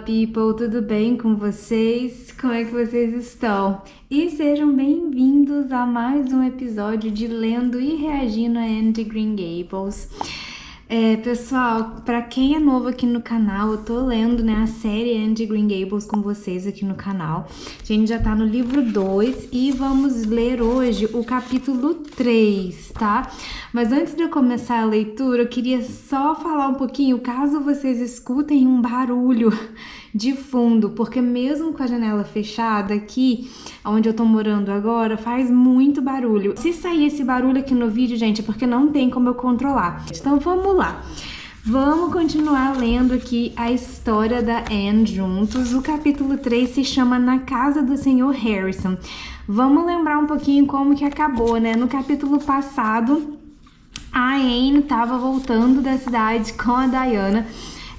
people, tudo bem com vocês? Como é que vocês estão? E sejam bem-vindos a mais um episódio de Lendo e Reagindo a Anne de Green Gables. Pessoal, para quem é novo aqui no canal, eu tô lendo, a série Anne de Green Gables com vocês aqui no canal. A gente já tá no livro 2 e vamos ler hoje o capítulo 3, tá? Mas antes de eu começar a leitura, eu queria só falar um pouquinho, caso vocês escutem um barulho de fundo, porque mesmo com a janela fechada aqui, onde eu tô morando agora, faz muito barulho. Se sair esse barulho aqui no vídeo, gente, é porque não tem como eu controlar. Então vamos lá. Vamos continuar lendo aqui a história da Anne juntos. O capítulo 3 se chama Na Casa do Sr. Harrison. Vamos lembrar um pouquinho como que acabou, né? No capítulo passado, a Anne estava voltando da cidade com a Diana.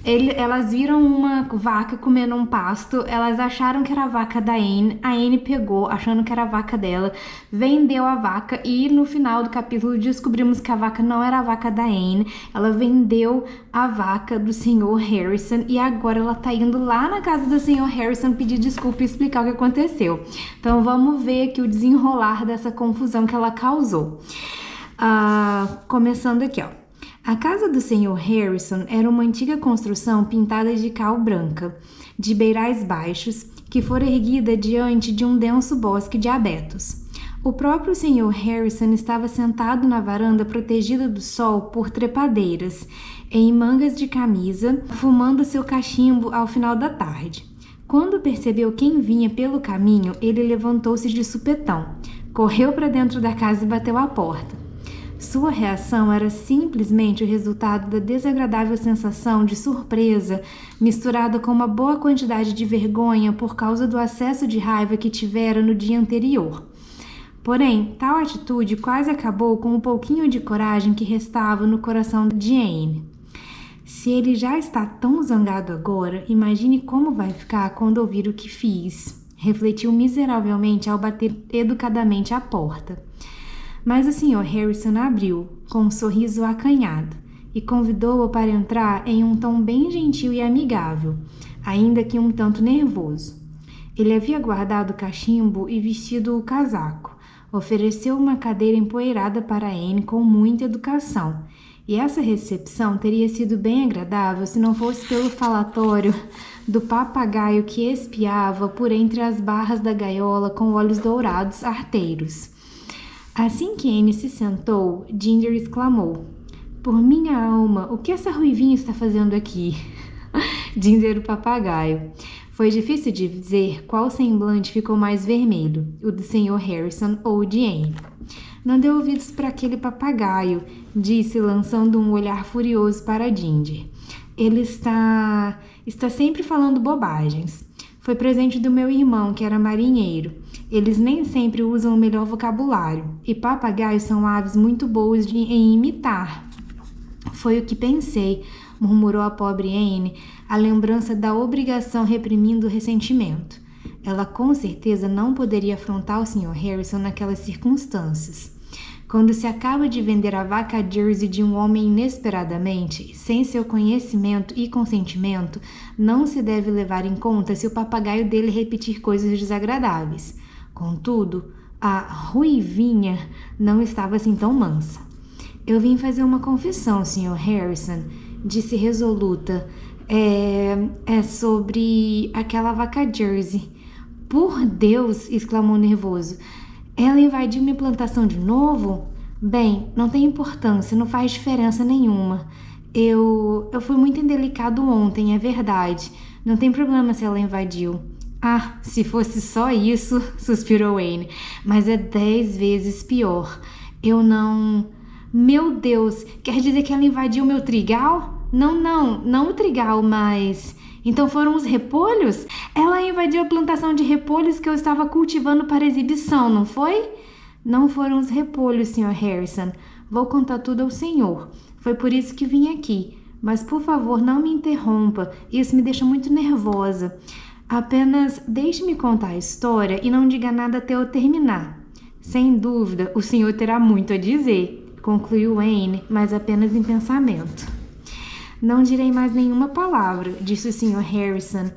Elas viram uma vaca comendo um pasto, elas acharam que era a vaca da Anne, a Anne pegou, achando que era a vaca dela, vendeu a vaca e no final do capítulo descobrimos que a vaca não era a vaca da Anne, ela vendeu a vaca do Sr. Harrison e agora ela tá indo lá na casa do Sr. Harrison pedir desculpa e explicar o que aconteceu. Então vamos ver aqui o desenrolar dessa confusão que ela causou. Começando aqui, ó. A casa do Sr. Harrison era uma antiga construção pintada de cal branca, de beirais baixos, que fora erguida diante de um denso bosque de abetos. O próprio Sr. Harrison estava sentado na varanda protegida do sol por trepadeiras, em mangas de camisa, fumando seu cachimbo ao final da tarde. Quando percebeu quem vinha pelo caminho, ele levantou-se de supetão, correu para dentro da casa e bateu à porta. Sua reação era simplesmente o resultado da desagradável sensação de surpresa, misturada com uma boa quantidade de vergonha por causa do acesso de raiva que tivera no dia anterior. Porém, tal atitude quase acabou com um pouquinho de coragem que restava no coração de Anne. Se ele já está tão zangado agora, imagine como vai ficar quando ouvir o que fiz, refletiu miseravelmente ao bater educadamente à porta. Mas o Sr. Harrison abriu, com um sorriso acanhado, e convidou-o para entrar em um tom bem gentil e amigável, ainda que um tanto nervoso. Ele havia guardado o cachimbo e vestido o casaco, ofereceu uma cadeira empoeirada para Anne com muita educação, e essa recepção teria sido bem agradável se não fosse pelo falatório do papagaio que espiava por entre as barras da gaiola com olhos dourados arteiros. Assim que Anne se sentou, Ginger exclamou: "Por minha alma, o que essa ruivinha está fazendo aqui?" Ginger, o papagaio. Foi difícil de dizer qual semblante ficou mais vermelho, o do Sr. Harrison ou o de Anne. "Não dê ouvidos para aquele papagaio", disse, lançando um olhar furioso para Ginger. "Ele está sempre falando bobagens. Foi presente do meu irmão, que era marinheiro. Eles nem sempre usam o melhor vocabulário, e papagaios são aves muito boas em imitar." "Foi o que pensei", murmurou a pobre Anne, a lembrança da obrigação reprimindo o ressentimento. Ela com certeza não poderia afrontar o Sr. Harrison naquelas circunstâncias. Quando se acaba de vender a vaca Jersey de um homem inesperadamente, sem seu conhecimento e consentimento, não se deve levar em conta se o papagaio dele repetir coisas desagradáveis. Contudo, a ruivinha não estava assim tão mansa. "Eu vim fazer uma confissão, Sr. Harrison", disse resoluta. É sobre aquela vaca Jersey." "Por Deus!" exclamou nervoso. "Ela invadiu minha plantação de novo?" "Bem, não tem importância, não faz diferença nenhuma. Eu fui muito indelicado ontem, é verdade. Não tem problema se ela invadiu." "Ah, se fosse só isso", suspirou Anne, "mas é 10 vezes pior. Eu não... Meu Deus, quer dizer que ela invadiu meu trigal?" Não o trigal, mas... "Então foram os repolhos? Ela invadiu a plantação de repolhos que eu estava cultivando para exibição, não foi?" "Não foram os repolhos, Sr. Harrison. Vou contar tudo ao senhor. Foi por isso que vim aqui. Mas, por favor, não me interrompa. Isso me deixa muito nervosa. Apenas deixe-me contar a história e não diga nada até eu terminar." "Sem dúvida, o senhor terá muito a dizer", concluiu Anne, mas apenas em pensamento. Não direi mais nenhuma palavra, disse o Sr. Harrison,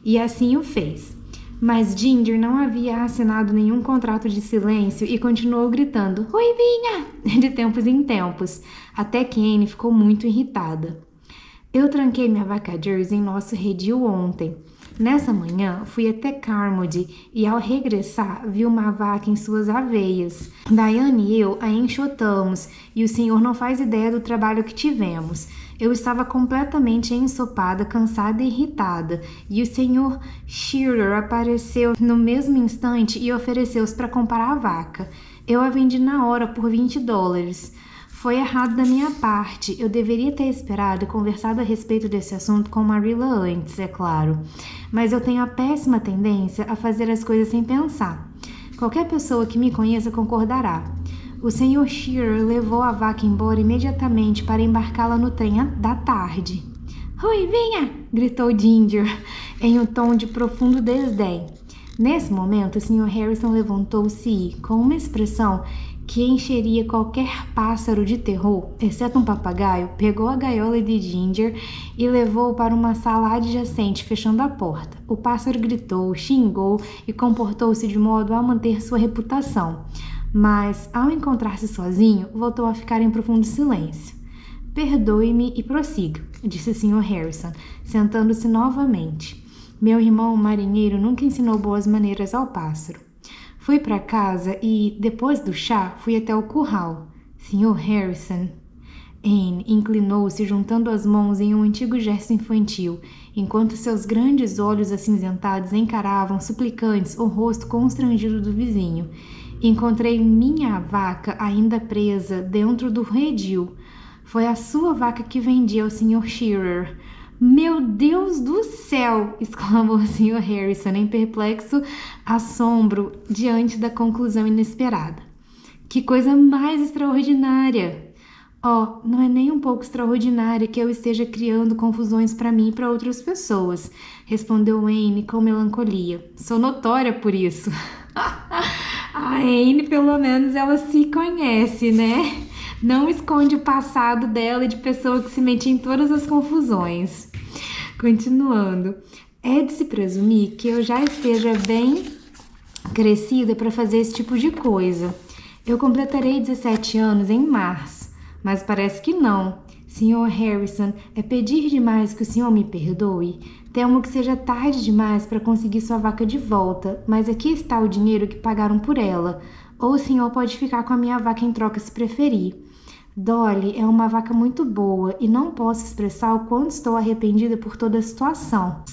e assim o fez. Mas Ginger não havia assinado nenhum contrato de silêncio e continuou gritando "Ruivinha!" de tempos em tempos, até que Anne ficou muito irritada. Eu tranquei minha vaca Jersey em nosso redil ontem. Nessa manhã, fui até Carmody e, ao regressar, vi uma vaca em suas aveias. Diane e eu a enxotamos e o senhor não faz ideia do trabalho que tivemos. Eu estava completamente ensopada, cansada e irritada, e o senhor Shearer apareceu no mesmo instante e ofereceu-se para comprar a vaca. Eu a vendi na hora por $20. Foi errado da minha parte. Eu deveria ter esperado e conversado a respeito desse assunto com Marilla antes, é claro. Mas eu tenho a péssima tendência a fazer as coisas sem pensar. Qualquer pessoa que me conheça concordará. O Sr. Shearer levou a vaca embora imediatamente para embarcá-la no trem da tarde. "Ruivinha!" gritou Ginger, em um tom de profundo desdém. Nesse momento, o Sr. Harrison levantou-se e, com uma expressão que encheria qualquer pássaro de terror, exceto um papagaio, pegou a gaiola de Ginger e levou-o para uma sala adjacente, fechando a porta. O pássaro gritou, xingou e comportou-se de modo a manter sua reputação. Mas, ao encontrar-se sozinho, voltou a ficar em profundo silêncio. "Perdoe-me e prossiga", disse o Sr. Harrison, sentando-se novamente. "Meu irmão marinheiro nunca ensinou boas maneiras ao pássaro. Fui para casa e, depois do chá, fui até o curral. Sr. Harrison." Anne inclinou-se, juntando as mãos em um antigo gesto infantil, enquanto seus grandes olhos acinzentados encaravam suplicantes o rosto constrangido do vizinho. "Encontrei minha vaca ainda presa dentro do redil. Foi a sua vaca que vendi ao Sr. Shearer." "Meu Deus do céu!" exclamou o Sr. Harrison em perplexo assombro diante da conclusão inesperada. "Que coisa mais extraordinária!" "Oh, não é nem um pouco extraordinária que eu esteja criando confusões para mim e para outras pessoas", respondeu Anne com melancolia. "Sou notória por isso." A Anne, pelo menos, ela se conhece, né? Não esconde o passado dela e de pessoa que se mete em todas as confusões. Continuando. "É de se presumir que eu já esteja bem crescida para fazer esse tipo de coisa. Eu completarei 17 anos em março, mas parece que não. Sr. Harrison, é pedir demais que o senhor me perdoe. Temo que seja tarde demais para conseguir sua vaca de volta, mas aqui está o dinheiro que pagaram por ela. Ou o senhor pode ficar com a minha vaca em troca se preferir. Dolly é uma vaca muito boa e não posso expressar o quanto estou arrependida por toda a situação."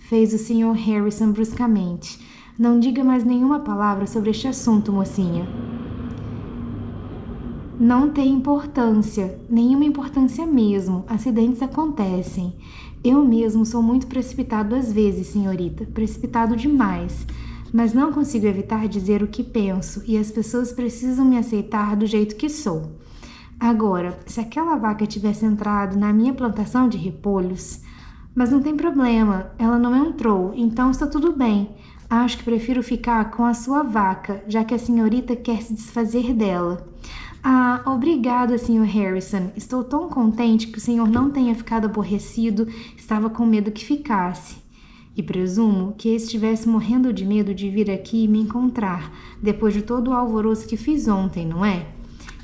Fez o Sr. Harrison bruscamente. "Não diga mais nenhuma palavra sobre este assunto, mocinha." "Não tem importância, nenhuma importância mesmo. Acidentes acontecem. Eu mesmo sou muito precipitado às vezes, senhorita, precipitado demais. Mas não consigo evitar dizer o que penso e as pessoas precisam me aceitar do jeito que sou. Agora, se aquela vaca tivesse entrado na minha plantação de repolhos... Mas não tem problema, ela não entrou, então está tudo bem. Acho que prefiro ficar com a sua vaca, já que a senhorita quer se desfazer dela." "Ah, obrigada, Sr. Harrison. Estou tão contente que o senhor não tenha ficado aborrecido. Estava com medo que ficasse." "E presumo que estivesse morrendo de medo de vir aqui e me encontrar, depois de todo o alvoroço que fiz ontem, não é?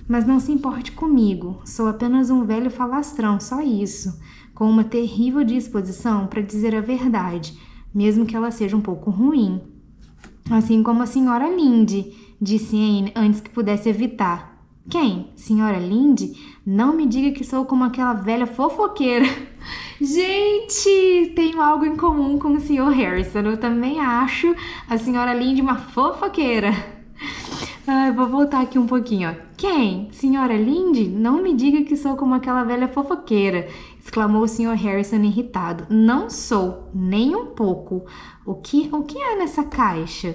Mas não se importe comigo, sou apenas um velho falastrão, só isso, com uma terrível disposição para dizer a verdade, mesmo que ela seja um pouco ruim." "Assim como a senhora Lynde", disse Anne antes que pudesse evitar. "Quem? Senhora Lynde? Não me diga que sou como aquela velha fofoqueira." Gente, tenho algo em comum com o Sr. Harrison. Eu também acho a senhora Lynde uma fofoqueira. Vou voltar aqui um pouquinho, ó. "Quem? Senhora Lynde? Não me diga que sou como aquela velha fofoqueira", exclamou o Sr. Harrison irritado. "Não sou, nem um pouco. O que há nessa caixa?"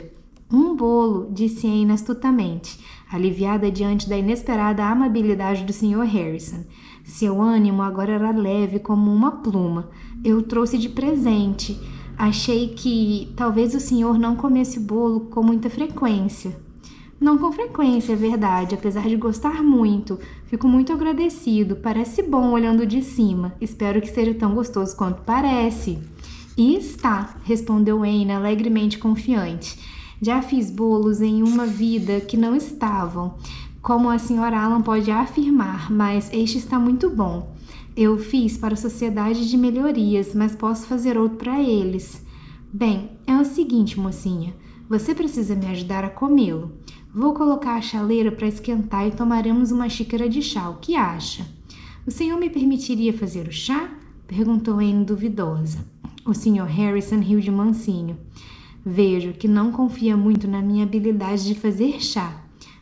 "Um bolo", disse Anne astutamente, aliviada diante da inesperada amabilidade do Sr. Harrison. Seu ânimo agora era leve como uma pluma. "Eu trouxe de presente. Achei que talvez o senhor não comesse bolo com muita frequência." Não com frequência, é verdade, apesar de gostar muito. Fico muito agradecido, parece bom olhando de cima. Espero que seja tão gostoso quanto parece. E está, respondeu Anne alegremente confiante. Já fiz bolos em uma vida que não estavam, como a senhora Allan pode afirmar, mas este está muito bom. Eu fiz para a Sociedade de Melhorias, mas posso fazer outro para eles. Bem, é o seguinte, mocinha. Você precisa me ajudar a comê-lo. Vou colocar a chaleira para esquentar e tomaremos uma xícara de chá. O que acha? O senhor me permitiria fazer o chá? Perguntou Anne duvidosa. O Sr. Harrison riu de mansinho. Vejo que não confia muito na minha habilidade de fazer chá,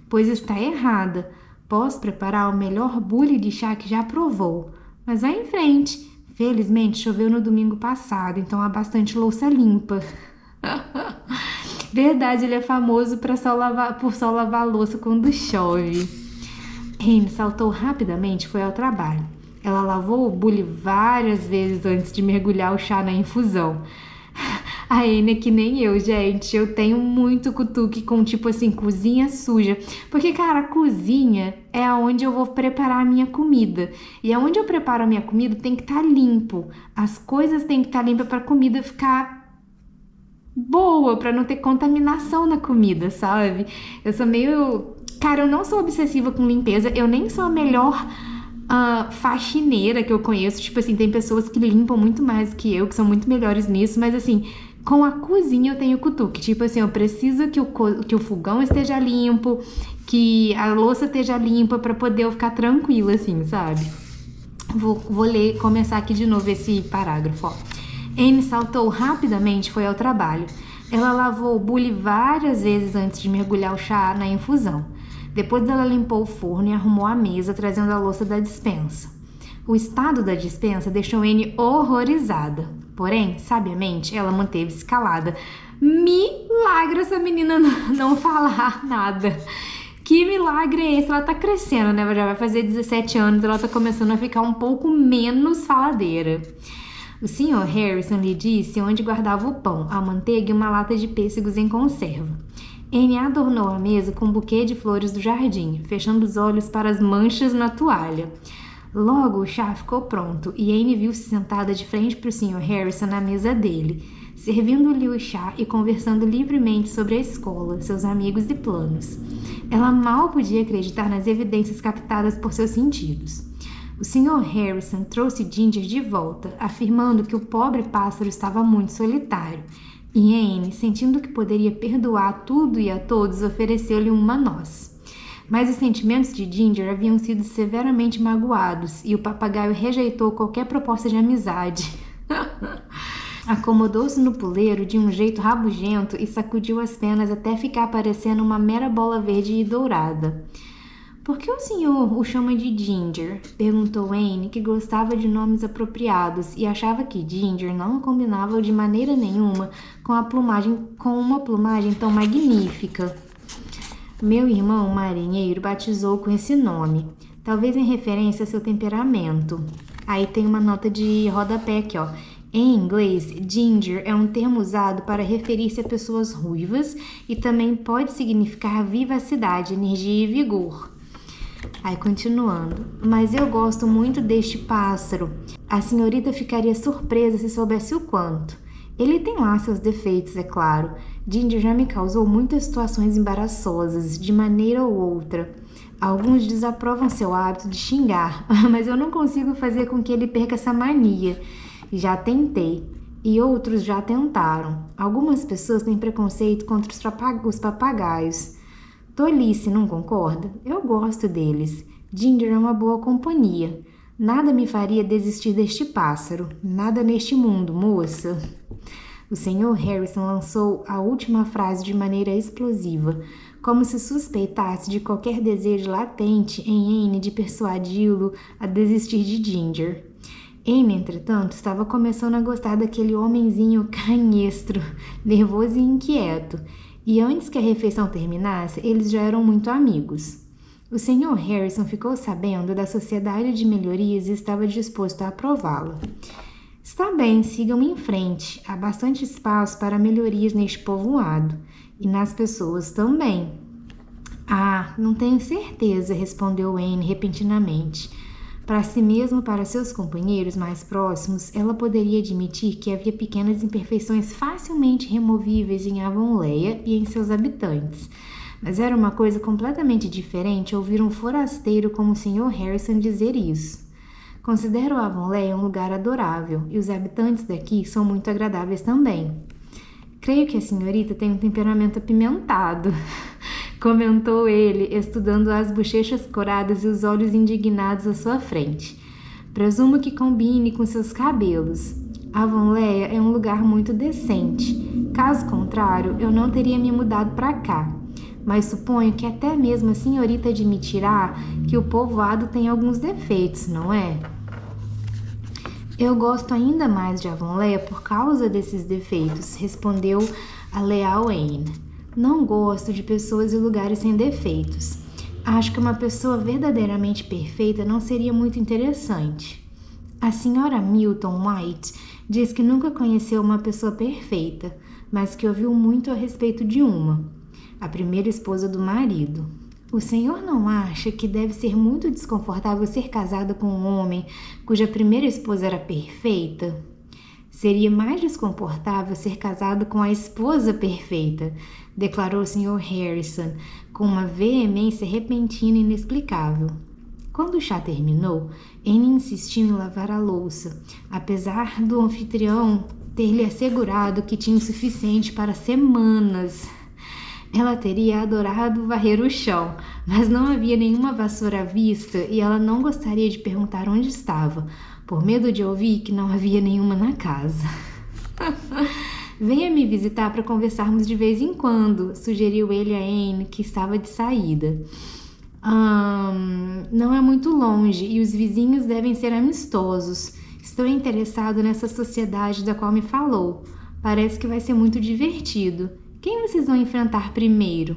pois está errada. Posso preparar o melhor bule de chá que já provou. Mas vá em frente. Felizmente choveu no domingo passado, então há bastante louça limpa. Verdade, ele é famoso por só lavar a louça quando chove. Anne saltou rapidamente e foi ao trabalho. Ela lavou o bule várias vezes antes de mergulhar o chá na infusão. A Anne é que nem eu, gente. Eu tenho muito cutuque com, tipo assim, cozinha suja. Porque, cara, a cozinha é onde eu vou preparar a minha comida. E aonde eu preparo a minha comida tem que estar limpo. As coisas têm que estar limpas para a comida ficar boa, para não ter contaminação na comida, sabe? Eu sou meio... Cara, eu não sou obsessiva com limpeza. Eu nem sou a melhor... faxineira que eu conheço. Tipo assim, tem pessoas que limpam muito mais que eu, que são muito melhores nisso, mas assim, com a cozinha eu tenho cutuque. Tipo assim, eu preciso que o fogão esteja limpo, que a louça esteja limpa pra poder eu ficar tranquila, assim, sabe? Vou ler, começar aqui de novo esse parágrafo, ó. Anne saltou rapidamente e foi ao trabalho. Ela lavou o bule várias vezes antes de mergulhar o chá na infusão. Depois ela limpou o forno e arrumou a mesa, trazendo a louça da despensa. O estado da despensa deixou Anne horrorizada. Porém, sabiamente, ela manteve-se calada. Milagre essa menina não falar nada. Que milagre é esse? Ela tá crescendo, né? Já vai fazer 17 anos, ela tá começando a ficar um pouco menos faladeira. O Sr. Harrison lhe disse onde guardava o pão, a manteiga e uma lata de pêssegos em conserva. Anne adornou a mesa com um buquê de flores do jardim, fechando os olhos para as manchas na toalha. Logo o chá ficou pronto e Anne viu-se sentada de frente para o Sr. Harrison na mesa dele, servindo-lhe o chá e conversando livremente sobre a escola, seus amigos e planos. Ela mal podia acreditar nas evidências captadas por seus sentidos. O Sr. Harrison trouxe Ginger de volta, afirmando que o pobre pássaro estava muito solitário. E Anne, sentindo que poderia perdoar tudo e a todos, ofereceu-lhe uma noz. Mas os sentimentos de Ginger haviam sido severamente magoados e o papagaio rejeitou qualquer proposta de amizade. Acomodou-se no puleiro de um jeito rabugento e sacudiu as penas até ficar parecendo uma mera bola verde e dourada. Por que o senhor o chama de Ginger? Perguntou Anne, que gostava de nomes apropriados e achava que Ginger não combinava de maneira nenhuma com uma plumagem tão magnífica. Meu irmão marinheiro batizou com esse nome, talvez em referência a seu temperamento. Aí tem uma nota de rodapé aqui, ó. Em inglês, ginger é um termo usado para referir-se a pessoas ruivas e também pode significar vivacidade, energia e vigor. Aí continuando, mas eu gosto muito deste pássaro. A senhorita ficaria surpresa se soubesse o quanto. Ele tem lá seus defeitos, é claro. Ginger já me causou muitas situações embaraçosas, de maneira ou outra. Alguns desaprovam seu hábito de xingar, mas eu não consigo fazer com que ele perca essa mania. Já tentei, e outros já tentaram. Algumas pessoas têm preconceito contra os papagaios. Tolice, não concorda? Eu gosto deles. Ginger é uma boa companhia. Nada me faria desistir deste pássaro. Nada neste mundo, moça. O Sr. Harrison lançou a última frase de maneira explosiva, como se suspeitasse de qualquer desejo latente em Anne de persuadi-lo a desistir de Ginger. Anne, entretanto, estava começando a gostar daquele homenzinho canhestro, nervoso e inquieto. E antes que a refeição terminasse, eles já eram muito amigos. O Sr. Harrison ficou sabendo da Sociedade de Melhorias e estava disposto a aprová-la. Está bem, sigam em frente. Há bastante espaço para melhorias neste povoado. E nas pessoas também. Ah, não tenho certeza, respondeu Anne repentinamente. Para si mesma e para seus companheiros mais próximos, ela poderia admitir que havia pequenas imperfeições facilmente removíveis em Avonlea e em seus habitantes. Mas era uma coisa completamente diferente ouvir um forasteiro como o Sr. Harrison dizer isso. Considero Avonlea um lugar adorável e os habitantes daqui são muito agradáveis também. Creio que a senhorita tem um temperamento apimentado, comentou ele, estudando as bochechas coradas e os olhos indignados à sua frente. Presumo que combine com seus cabelos. Avonlea é um lugar muito decente. Caso contrário, eu não teria me mudado para cá. Mas suponho que até mesmo a senhorita admitirá que o povoado tem alguns defeitos, não é? Eu gosto ainda mais de Avonlea por causa desses defeitos, respondeu a leal Anne. Não gosto de pessoas e lugares sem defeitos. Acho que uma pessoa verdadeiramente perfeita não seria muito interessante. A senhora Milton White diz que nunca conheceu uma pessoa perfeita, mas que ouviu muito a respeito de uma, a primeira esposa do marido. O senhor não acha que deve ser muito desconfortável ser casado com um homem cuja primeira esposa era perfeita? Seria mais desconfortável ser casado com a esposa perfeita, declarou o Sr. Harrison, com uma veemência repentina e inexplicável. Quando o chá terminou, Anne insistiu em lavar a louça, apesar do anfitrião ter lhe assegurado que tinha o suficiente para semanas. Ela teria adorado varrer o chão, mas não havia nenhuma vassoura à vista e ela não gostaria de perguntar onde estava, por medo de ouvir que não havia nenhuma na casa. Venha me visitar para conversarmos de vez em quando, sugeriu ele a Anne, que estava de saída. Não é muito longe e os vizinhos devem ser amistosos. Estou interessado nessa sociedade da qual me falou. Parece que vai ser muito divertido. Quem vocês vão enfrentar primeiro?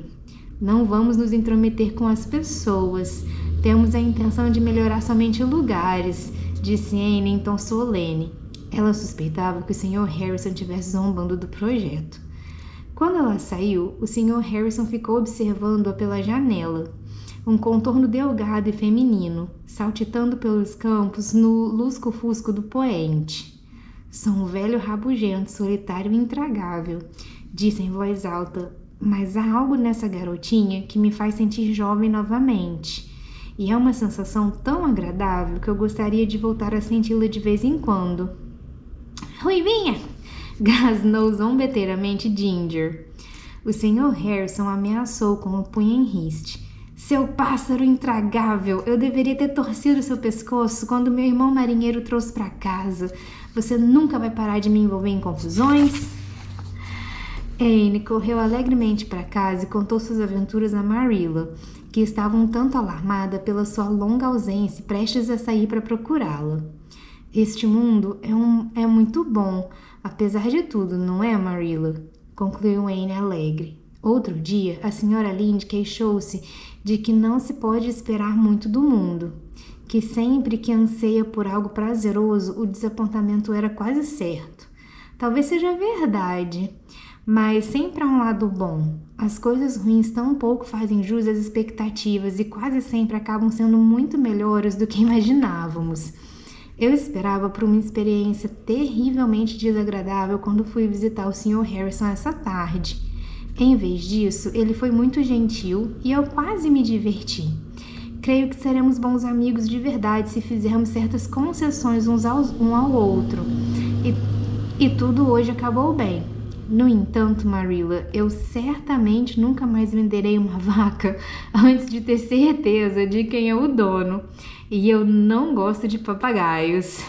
Não vamos nos intrometer com as pessoas. Temos a intenção de melhorar somente lugares, disse Anne em tom solene. Ela suspeitava que o Sr. Harrison estivesse zombando do projeto. Quando ela saiu, o Sr. Harrison ficou observando-a pela janela. Um contorno delgado e feminino, saltitando pelos campos no lusco-fusco do poente. Sou um velho rabugento, solitário e intragável, disse em voz alta, mas há algo nessa garotinha que me faz sentir jovem novamente. E é uma sensação tão agradável que eu gostaria de voltar a senti-la de vez em quando. Ruivinha! Gasnou zombeteiramente Ginger. O Sr. Harrison ameaçou com o punho em riste. Seu pássaro intragável, eu deveria ter torcido seu pescoço quando meu irmão marinheiro trouxe para casa. Você nunca vai parar de me envolver em confusões? Anne correu alegremente para casa e contou suas aventuras a Marilla, que estava um tanto alarmada pela sua longa ausência e prestes a sair para procurá-la. Este mundo é muito bom, apesar de tudo, não é, Marilla? Concluiu Anne alegre. Outro dia, a senhora Lynde queixou-se de que não se pode esperar muito do mundo, que sempre que anseia por algo prazeroso, o desapontamento era quase certo. Talvez seja verdade, mas sempre há um lado bom. As coisas ruins tão pouco fazem jus às expectativas e quase sempre acabam sendo muito melhores do que imaginávamos. Eu esperava por uma experiência terrivelmente desagradável quando fui visitar o Sr. Harrison essa tarde. Em vez disso, ele foi muito gentil e eu quase me diverti. Creio que seremos bons amigos de verdade se fizermos certas concessões um ao outro. E tudo hoje acabou bem. No entanto, Marilla, eu certamente nunca mais venderei uma vaca antes de ter certeza de quem é o dono. E eu não gosto de papagaios.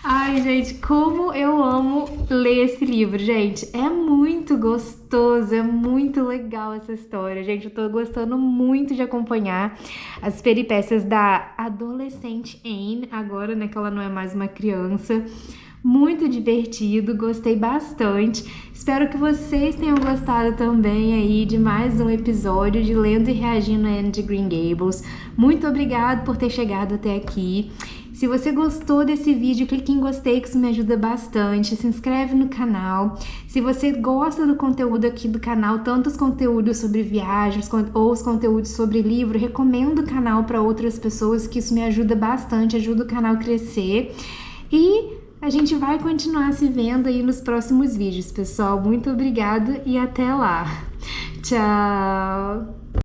Ai, gente, como eu amo ler esse livro, gente. É muito gostoso, é muito legal essa história, gente. Eu tô gostando muito de acompanhar as peripécias da adolescente Anne, agora, né, que ela não é mais uma criança. Muito divertido, gostei bastante. Espero que vocês tenham gostado também aí de mais um episódio de Lendo e Reagindo a Anne de Green Gables. Muito obrigado por ter chegado até aqui. Se você gostou desse vídeo, clique em gostei, que isso me ajuda bastante. Se inscreve no canal. Se você gosta do conteúdo aqui do canal, tanto os conteúdos sobre viagens ou os conteúdos sobre livro, recomendo o canal para outras pessoas, que isso me ajuda bastante, ajuda o canal a crescer. E a gente vai continuar se vendo aí nos próximos vídeos, pessoal. Muito obrigada e até lá. Tchau!